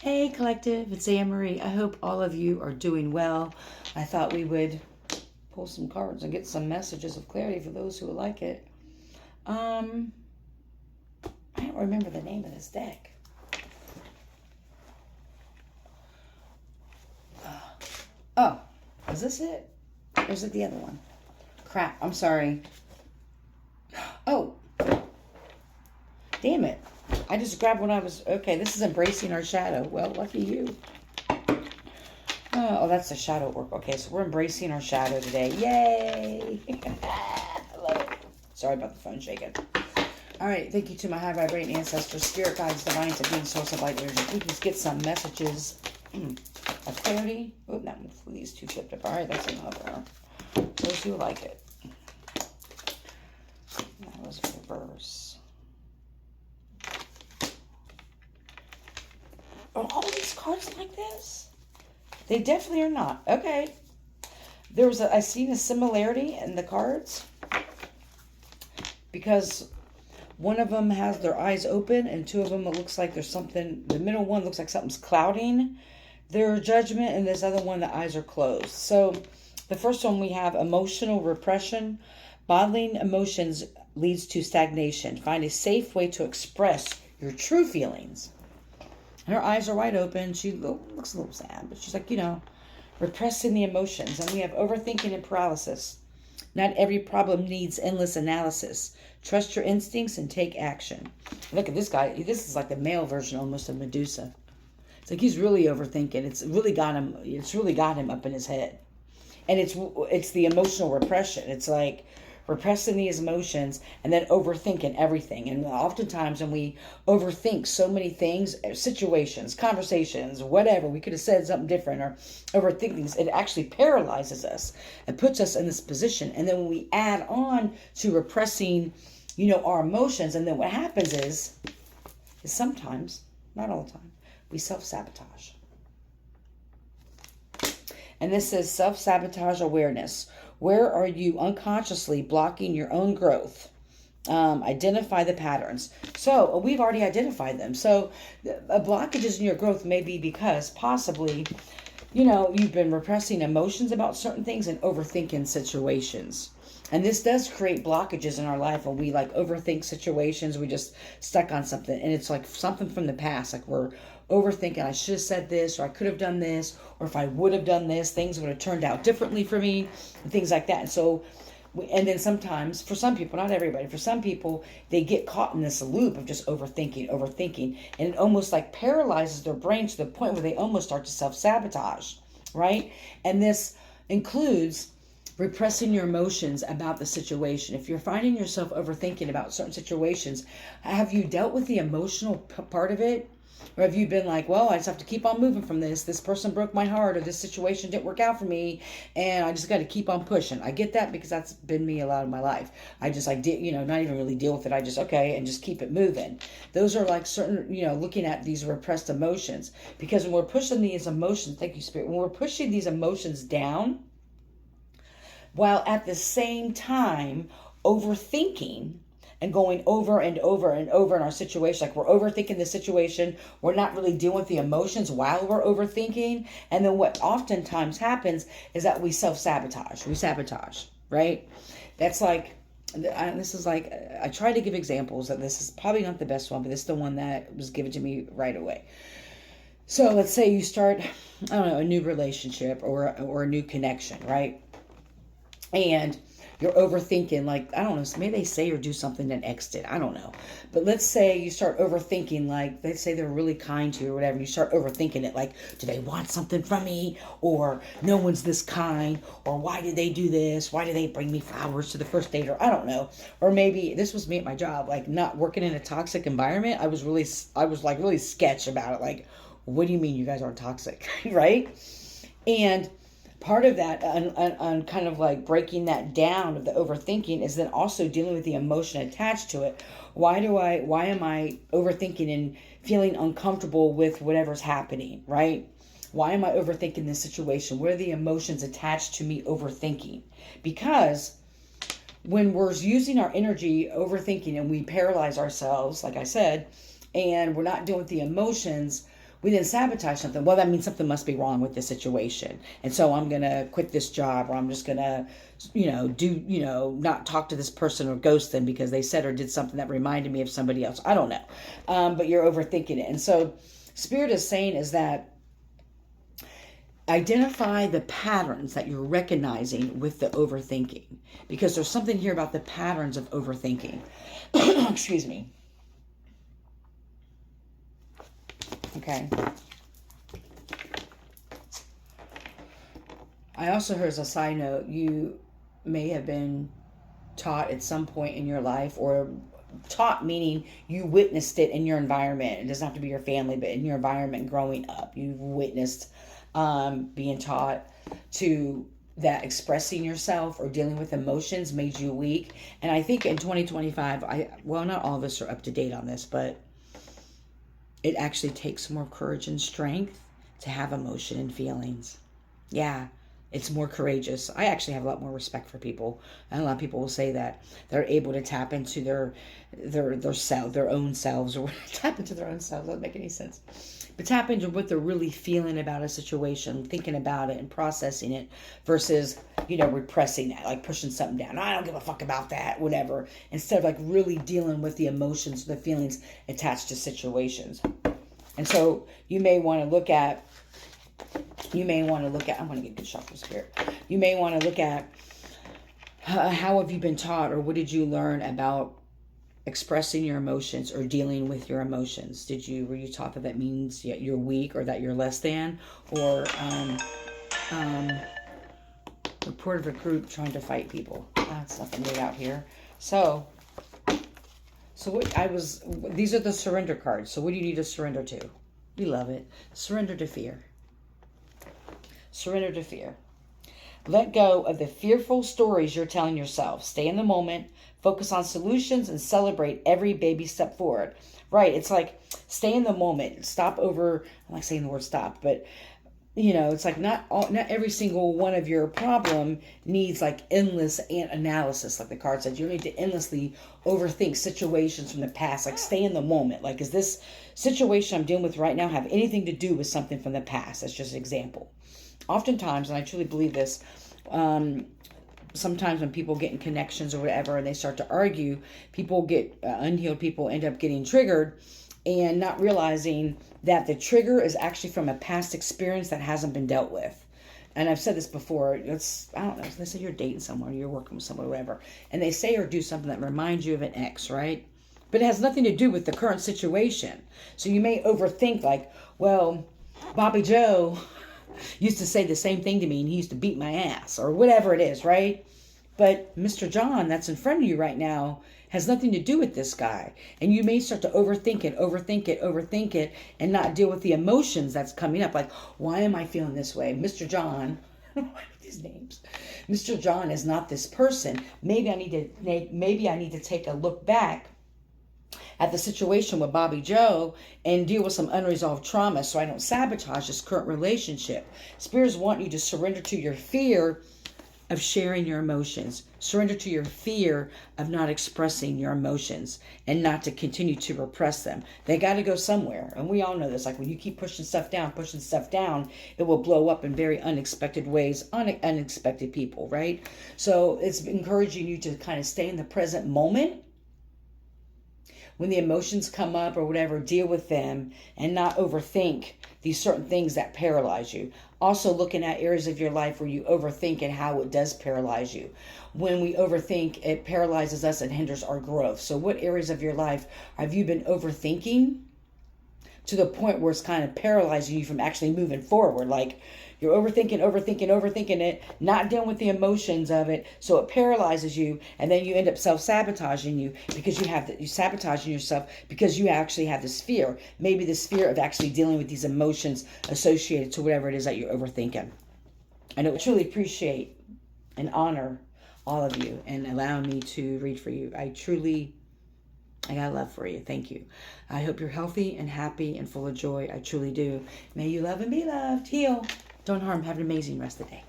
Hey collective, it's Anne Marie. I hope all of you are doing well. I thought we would pull some cards and get some messages of clarity for those who would like it. I don't remember the name of this deck. Oh, is this it? Or is it the other one? Crap, I'm sorry. Oh, damn it. I just grabbed when I was... Okay, this is Embracing Our Shadow. Well, lucky you. Oh, that's the shadow work. Okay, so we're embracing our shadow today. Yay! I love it. Sorry about the phone shaking. All right, thank you to my high vibrating ancestors, spirit guides, divine being, source of light energy. We can get some messages of clarity. Oh, that these two flipped up. All right, that's another. Those who like it. That was reverse. Are all these cards like this? They definitely are not. Okay. I seen a similarity in the cards because one of them has their eyes open and two of them, it looks like there's something, the middle one looks like something's clouding their judgment, and this other one, the eyes are closed. So the first one we have emotional repression. Bottling emotions leads to stagnation. Find a safe way to express your true feelings. Her eyes are wide open. She looks a little sad, but she's like, repressing the emotions. And we have overthinking and paralysis. Not every problem needs endless analysis. Trust your instincts and take action. Look at this guy. This is like the male version almost of Medusa. It's like he's really overthinking. It's really got him up in his head. And it's the emotional repression. It's like repressing these emotions and then overthinking everything. And oftentimes when we overthink so many things, situations, conversations, whatever, we could have said something different or overthink things, it actually paralyzes us and puts us in this position. And then when we add on to repressing, our emotions, and then what happens is sometimes, not all the time, we self-sabotage. And this is self-sabotage awareness. Where are you unconsciously blocking your own growth? Identify the patterns. So we've already identified them. So blockages in your growth may be because possibly, you've been repressing emotions about certain things and overthinking situations. And this does create blockages in our life when we overthink situations. We just stuck on something and it's like something from the past. Like we're overthinking, I should have said this, or I could have done this, or if I would have done this, things would have turned out differently for me, and things like that. And so, and then sometimes, for some people, not everybody, for some people, they get caught in this loop of just overthinking, and it almost like paralyzes their brain to the point where they almost start to self-sabotage, right? And this includes repressing your emotions about the situation. If you're finding yourself overthinking about certain situations, have you dealt with the emotional part of it? Or have you been like, well, I just have to keep on moving from this. This person broke my heart, or this situation didn't work out for me, and I just got to keep on pushing. I get that because that's been me a lot of my life. I just not even really deal with it. I just, okay, and just keep it moving. Those are like certain, looking at these repressed emotions. Because when we're pushing these emotions, thank you, Spirit, when we're pushing these emotions down, while at the same time overthinking and going over and over and over in our situation. Like we're overthinking the situation. We're not really dealing with the emotions while we're overthinking. And then what oftentimes happens is that we self-sabotage. We sabotage, right? That's like, this is like, I try to give examples that this is probably not the best one, but this is the one that was given to me right away. So let's say you start, a new relationship or a new connection, right? And you're overthinking, like, I don't know, maybe they say or do something that X did. I don't know. But let's say you start overthinking, like, they say they're really kind to you or whatever. You start overthinking it, like, do they want something from me? Or no one's this kind? Or why did they do this? Why did they bring me flowers to the first date? Or I don't know. Or maybe this was me at my job, like, not working in a toxic environment. I was really sketch about it. Like, what do you mean you guys aren't toxic? Right? And part of that on kind of like breaking that down of the overthinking is then also dealing with the emotion attached to it. Why am I overthinking and feeling uncomfortable with whatever's happening, right? Why am I overthinking this situation? What are the emotions attached to me overthinking? Because when we're using our energy overthinking and we paralyze ourselves, like I said, and we're not dealing with the emotions, we then sabotage something. Well, that means something must be wrong with this situation. And so I'm going to quit this job, or I'm just going to, not talk to this person or ghost them because they said or did something that reminded me of somebody else. I don't know. But you're overthinking it. And so Spirit is saying is that identify the patterns that you're recognizing with the overthinking, because there's something here about the patterns of overthinking. Excuse me. Okay. I also heard, as a side note, you may have been taught at some point in your life, or taught meaning you witnessed it in your environment. It doesn't have to be your family, but in your environment growing up, you've witnessed being taught to that expressing yourself or dealing with emotions made you weak. And I think in 2025, not all of us are up to date on this, but it actually takes more courage and strength to have emotion and feelings. Yeah, it's more courageous. I actually have a lot more respect for people. And a lot of people will say that they're able to tap into their own selves, or tap into their own selves. Doesn't make any sense. But tap into what they're really feeling about a situation, thinking about it and processing it, versus, repressing that, like pushing something down. I don't give a fuck about that, whatever. Instead of like really dealing with the emotions, the feelings attached to situations. And so you may want to look at, I'm going to get a good shot for Spirit. You may want to look at how have you been taught, or what did you learn about expressing your emotions or dealing with your emotions? Were you taught that means you're weak, or that you're less than, or report of a group trying to fight people? That's nothing new out here. So these are the surrender cards. So what do you need to surrender to? We love it. Surrender to fear. Surrender to fear. Let go of the fearful stories you're telling yourself. Stay in the moment. Focus on solutions and celebrate every baby step forward. Right. It's like stay in the moment. Stop over. I like saying the word stop, but it's like not every single one of your problem needs like endless analysis. Like the card said, you don't need to endlessly overthink situations from the past. Like stay in the moment. Like, is this situation I'm dealing with right now have anything to do with something from the past? That's just an example. Oftentimes, and I truly believe this, sometimes when people get in connections or whatever and they start to argue, people get unhealed people end up getting triggered and not realizing that the trigger is actually from a past experience that hasn't been dealt with. And I've said this before. I don't know. Let's say you're dating someone, you're working with someone, or whatever, and they say or do something that reminds you of an ex, right? But it has nothing to do with the current situation. So you may overthink, like, well, Bobby Joe used to say the same thing to me, and he used to beat my ass, or whatever it is, right? But Mr. John that's in front of you right now has nothing to do with this guy. And you may start to overthink it, and not deal with the emotions that's coming up. Like, why am I feeling this way? Mr. John, these names. Mr. John is not this person. Maybe I need to take a look back at the situation with Bobby Joe and deal with some unresolved trauma so I don't sabotage this current relationship. Spirits want you to surrender to your fear of sharing your emotions. Surrender to your fear of not expressing your emotions and not to continue to repress them. They got to go somewhere. And we all know this. Like when you keep pushing stuff down, it will blow up in very unexpected ways, unexpected people, right? So it's encouraging you to kind of stay in the present moment. When the emotions come up or whatever, deal with them and not overthink these certain things that paralyze you. Also looking at areas of your life where you overthink and how it does paralyze you. When we overthink, it paralyzes us and hinders our growth. So what areas of your life have you been overthinking to the point where it's kind of paralyzing you from actually moving forward? Like you're overthinking it, not dealing with the emotions of it, so it paralyzes you, and then you end up self-sabotaging you because you sabotaging yourself because you actually have this fear. Maybe this fear of actually dealing with these emotions associated to whatever it is that you're overthinking. I truly appreciate and honor all of you and allowing me to read for you. I got love for you. Thank you. I hope you're healthy and happy and full of joy. I truly do. May you love and be loved. Heal. Don't harm. Have an amazing rest of the day.